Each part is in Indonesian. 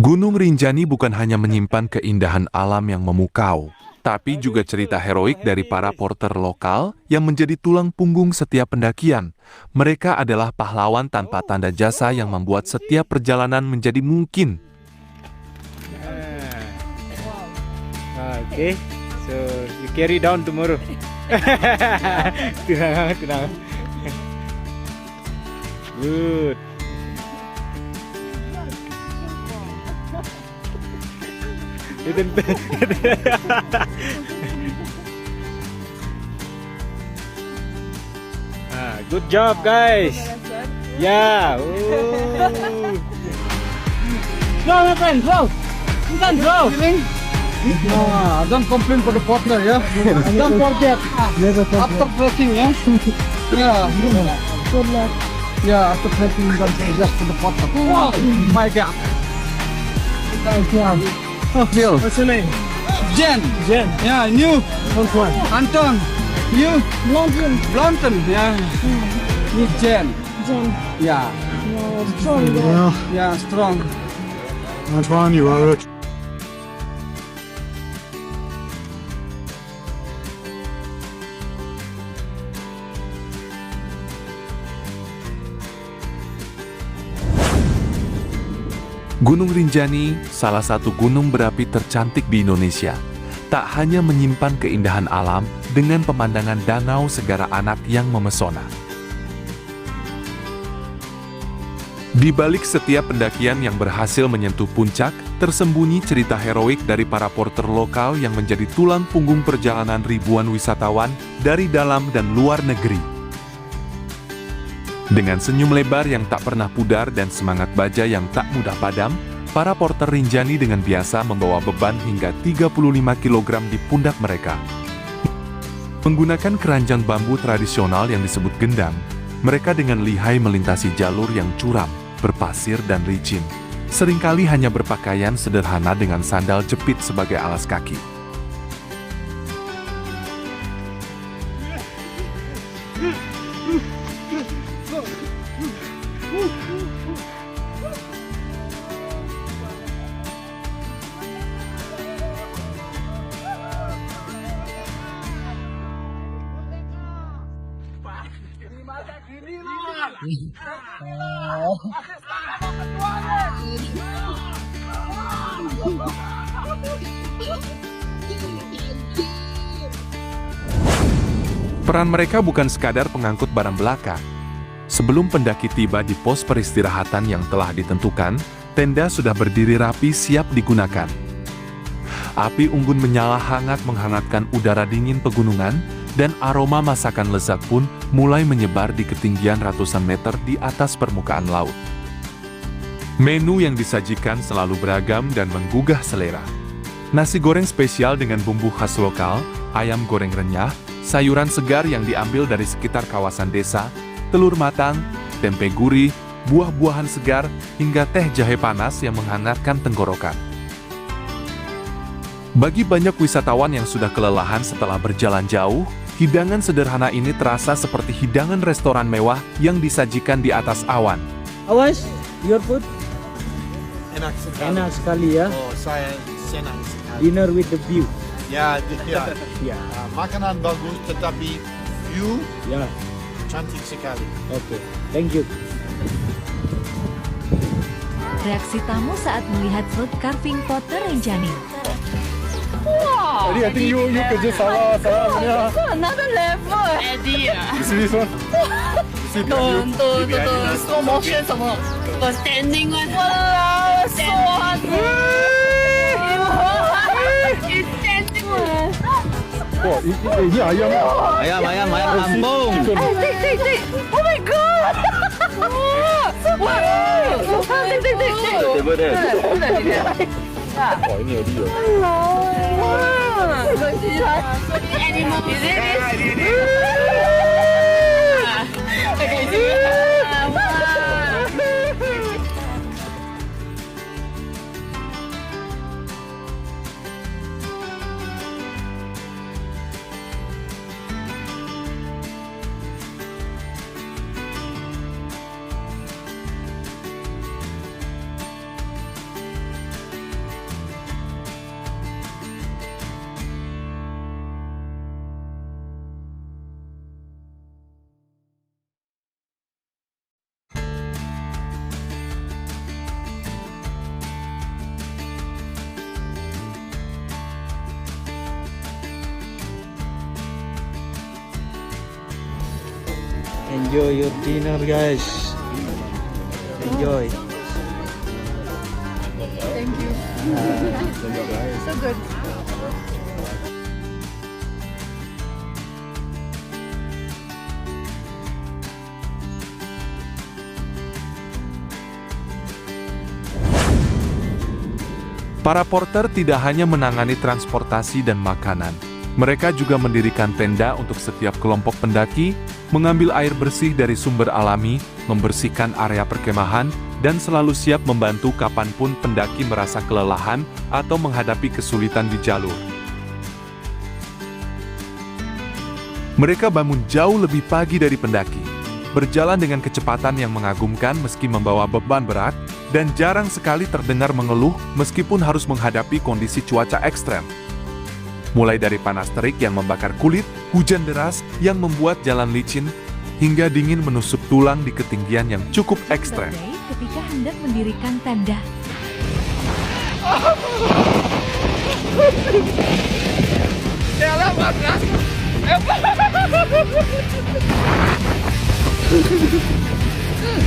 Gunung Rinjani bukan hanya menyimpan keindahan alam yang memukau, tapi juga cerita heroik dari para porter lokal yang menjadi tulang punggung setiap pendakian. Mereka adalah pahlawan tanpa tanda jasa yang membuat setiap perjalanan menjadi mungkin. Okay, so you carry down tomorrow. Tenang. Good. Good job, guys. Yeah. No, my friend, go. You can go. Don't complain for the partner, yeah? Don't forget. After trekking, yeah? Yeah. Good luck. Yeah, after trekking, don't just for the partner. Oh my God. Oh, Phil. What's your name? Jen. Jen. Yeah, new. Antoine. Anton. You. Blonton. Yeah. You Jen. Jen. Yeah. Strong. Yeah, strong. Antoine, you are it. Gunung Rinjani, salah satu gunung berapi tercantik di Indonesia, tak hanya menyimpan keindahan alam dengan pemandangan danau Segara Anak yang memesona. Di balik setiap pendakian yang berhasil menyentuh puncak, tersembunyi cerita heroik dari para porter lokal yang menjadi tulang punggung perjalanan ribuan wisatawan dari dalam dan luar negeri. Dengan senyum lebar yang tak pernah pudar dan semangat baja yang tak mudah padam, para porter Rinjani dengan biasa membawa beban hingga 35 kg di pundak mereka. Menggunakan keranjang bambu tradisional yang disebut gendang, mereka dengan lihai melintasi jalur yang curam, berpasir dan licin. Seringkali hanya berpakaian sederhana dengan sandal jepit sebagai alas kaki. Peran mereka bukan sekadar pengangkut barang belakang. Sebelum pendaki tiba di pos peristirahatan yang telah ditentukan, tenda sudah berdiri rapi siap digunakan. Api unggun menyala hangat menghangatkan udara dingin pegunungan, dan aroma masakan lezat pun mulai menyebar di ketinggian ratusan meter di atas permukaan laut. Menu yang disajikan selalu beragam dan menggugah selera. Nasi goreng spesial dengan bumbu khas lokal, ayam goreng renyah, sayuran segar yang diambil dari sekitar kawasan desa, telur matang, tempe gurih, buah-buahan segar, hingga teh jahe panas yang menghangatkan tenggorokan. Bagi banyak wisatawan yang sudah kelelahan setelah berjalan jauh, hidangan sederhana ini terasa seperti hidangan restoran mewah yang disajikan di atas awan. Awas, your food? Enak sekali. Enak sekali ya. Oh, saya senang sekali. Dinner with the view. Ya. Ya. Makanan bagus, tetapi view Ya. cantik sekali. Oke. Thank you. Reaksi tamu saat melihat food carving porter Rinjani. I think you kerja salah punya. Another level. This one. slow motion 什么 ？The standing one. Wow, so hungry. It's standing one. Wah, ini ayam. Ayam kampung. Take. Oh my god. Wow. Take. Wah, ini dia. Animal. Is it? Enjoy your dinner, guys. Enjoy. Thank you. So good. Para porter tidak hanya menangani transportasi dan makanan. Mereka juga mendirikan tenda untuk setiap kelompok pendaki, mengambil air bersih dari sumber alami, membersihkan area perkemahan, dan selalu siap membantu kapanpun pendaki merasa kelelahan atau menghadapi kesulitan di jalur. Mereka bangun jauh lebih pagi dari pendaki, berjalan dengan kecepatan yang mengagumkan meski membawa beban berat, dan jarang sekali terdengar mengeluh meskipun harus menghadapi kondisi cuaca ekstrem. Mulai dari panas terik yang membakar kulit, hujan deras yang membuat jalan licin, hingga dingin menusuk tulang di ketinggian yang cukup ekstrem. Badai ketika hendak mendirikan tenda.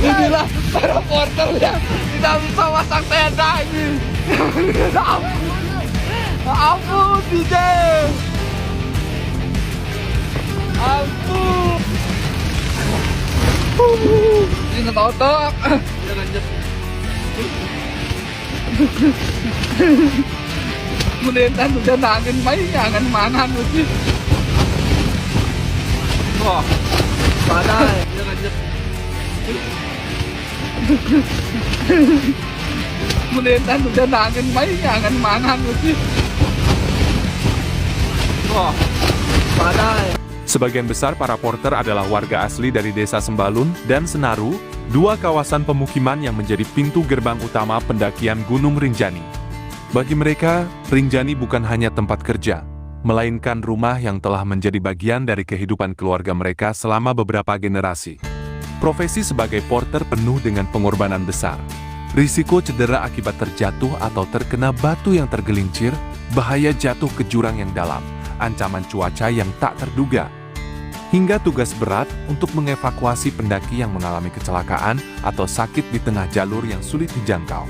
Inilah para porter yang tidak bisa masang tenda ini. Ampun, DJ. Ampun. Ini totok. Kemudian udah nangin main jangan mangan mesti. Wah, badai. Kemudian udah nangin main jangan mangan mesti. Wah, badai. Sebagian besar para porter adalah warga asli dari desa Sembalun dan Senaru, dua kawasan pemukiman yang menjadi pintu gerbang utama pendakian Gunung Rinjani. Bagi mereka, Rinjani bukan hanya tempat kerja, melainkan rumah yang telah menjadi bagian dari kehidupan keluarga mereka selama beberapa generasi. Profesi sebagai porter penuh dengan pengorbanan besar. Risiko cedera akibat terjatuh atau terkena batu yang tergelincir, bahaya jatuh ke jurang yang dalam, ancaman cuaca yang tak terduga, hingga tugas berat untuk mengevakuasi pendaki yang mengalami kecelakaan atau sakit di tengah jalur yang sulit dijangkau.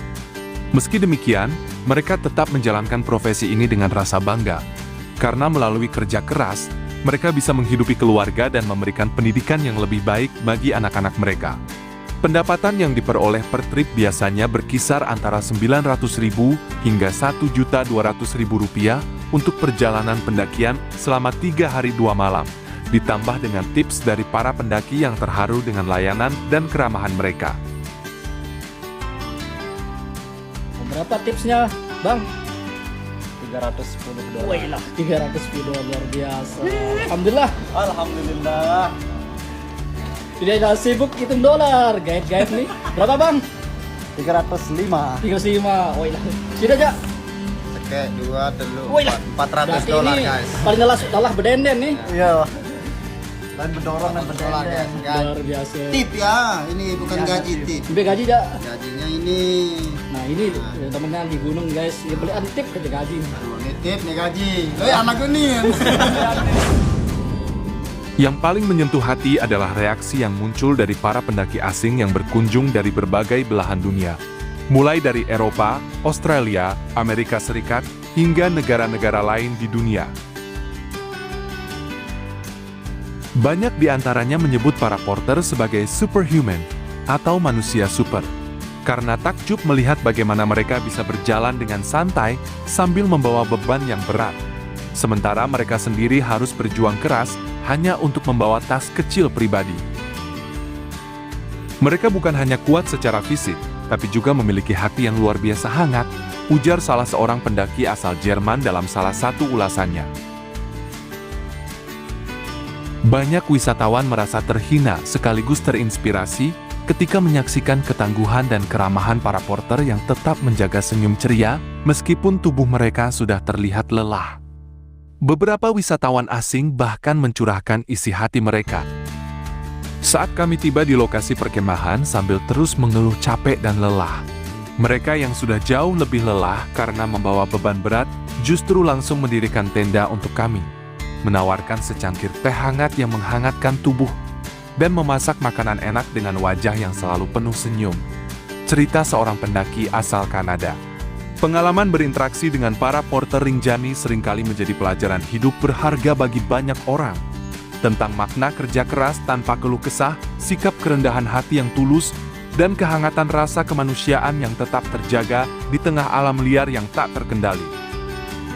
Meski demikian, mereka tetap menjalankan profesi ini dengan rasa bangga, karena melalui kerja keras, mereka bisa menghidupi keluarga dan memberikan pendidikan yang lebih baik bagi anak-anak mereka. Pendapatan yang diperoleh per trip biasanya berkisar antara Rp900.000 hingga Rp1.200.000 untuk perjalanan pendakian selama 3 hari 2 malam, ditambah dengan tips dari para pendaki yang terharu dengan layanan dan keramahan mereka. Berapa tipsnya, Bang? $310. Wih lah, $310 luar biasa. Alhamdulillah. Alhamdulillah. Tidak ada sibuk hitung dolar, guide nih. Berapa, Bang? 305. 35. Wih lah. Sudah aja. Kayak 2, 3, Wih lah. $400 guys. Paling lelah bedenden nih. Iya. Dan mendorong dan mendorong guys. Luar biasa. Tip ya, ini bukan gaji tip. Sampai gaji aja. Gajinya ini. Nah ini temennya di gunung guys, yang beli antip ke gaji. Ini tip nih gaji. Anak gue nih. Yang paling menyentuh hati adalah reaksi yang muncul dari para pendaki asing yang berkunjung dari berbagai belahan dunia. Mulai dari Eropa, Australia, Amerika Serikat, hingga negara-negara lain di dunia. Banyak di antaranya menyebut para porter sebagai superhuman atau manusia super, karena takjub melihat bagaimana mereka bisa berjalan dengan santai sambil membawa beban yang berat. Sementara mereka sendiri harus berjuang keras hanya untuk membawa tas kecil pribadi. Mereka bukan hanya kuat secara fisik, tapi juga memiliki hati yang luar biasa hangat, ujar salah seorang pendaki asal Jerman dalam salah satu ulasannya. Banyak wisatawan merasa terhina sekaligus terinspirasi ketika menyaksikan ketangguhan dan keramahan para porter yang tetap menjaga senyum ceria meskipun tubuh mereka sudah terlihat lelah. Beberapa wisatawan asing bahkan mencurahkan isi hati mereka. Saat kami tiba di lokasi perkemahan sambil terus mengeluh capek dan lelah. Mereka yang sudah jauh lebih lelah karena membawa beban berat justru langsung mendirikan tenda untuk kami, menawarkan secangkir teh hangat yang menghangatkan tubuh. dan memasak makanan enak dengan wajah yang selalu penuh senyum. Cerita seorang pendaki asal Kanada. Pengalaman berinteraksi dengan para porter Rinjani seringkali menjadi pelajaran hidup berharga bagi banyak orang. Tentang makna kerja keras tanpa keluh kesah, sikap kerendahan hati yang tulus, dan kehangatan rasa kemanusiaan yang tetap terjaga di tengah alam liar yang tak terkendali.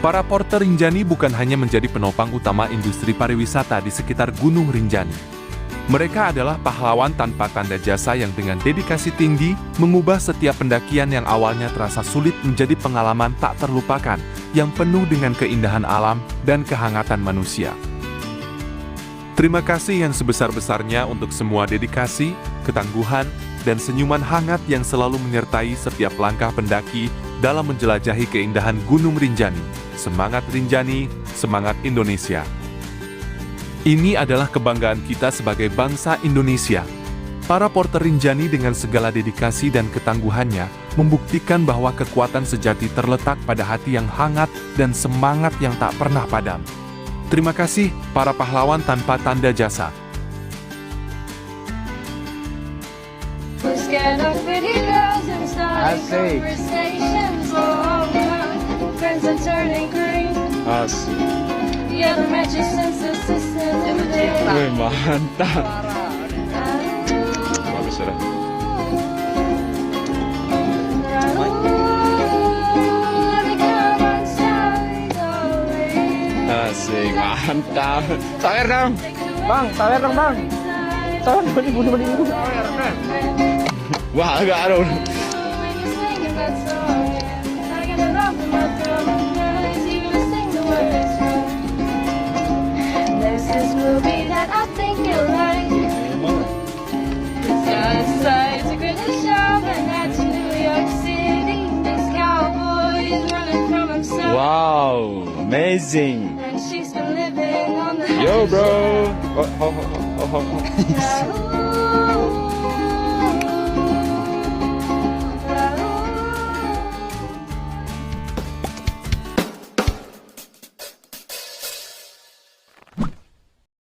Para porter Rinjani bukan hanya menjadi penopang utama industri pariwisata di sekitar Gunung Rinjani. Mereka adalah pahlawan tanpa tanda jasa yang dengan dedikasi tinggi mengubah setiap pendakian yang awalnya terasa sulit menjadi pengalaman tak terlupakan yang penuh dengan keindahan alam dan kehangatan manusia. Terima kasih yang sebesar-besarnya untuk semua dedikasi, ketangguhan, dan senyuman hangat yang selalu menyertai setiap langkah pendaki dalam menjelajahi keindahan Gunung Rinjani. Semangat Rinjani, semangat Indonesia. Ini adalah kebanggaan kita sebagai bangsa Indonesia. Para porter Rinjani dengan segala dedikasi dan ketangguhannya membuktikan bahwa kekuatan sejati terletak pada hati yang hangat dan semangat yang tak pernah padam. Terima kasih para pahlawan tanpa tanda jasa. Wih, mantap. Bagus sudah. Asik, mantap. Sawer dong. Bang, sawer dong bang. Sawer bening. Wah, agak aduh. There's this movie that I think you'll like. It's a great shop and that's New York City. This cowboy is running from himself. Wow, amazing. And she's been living on the Yo, bro. Oh.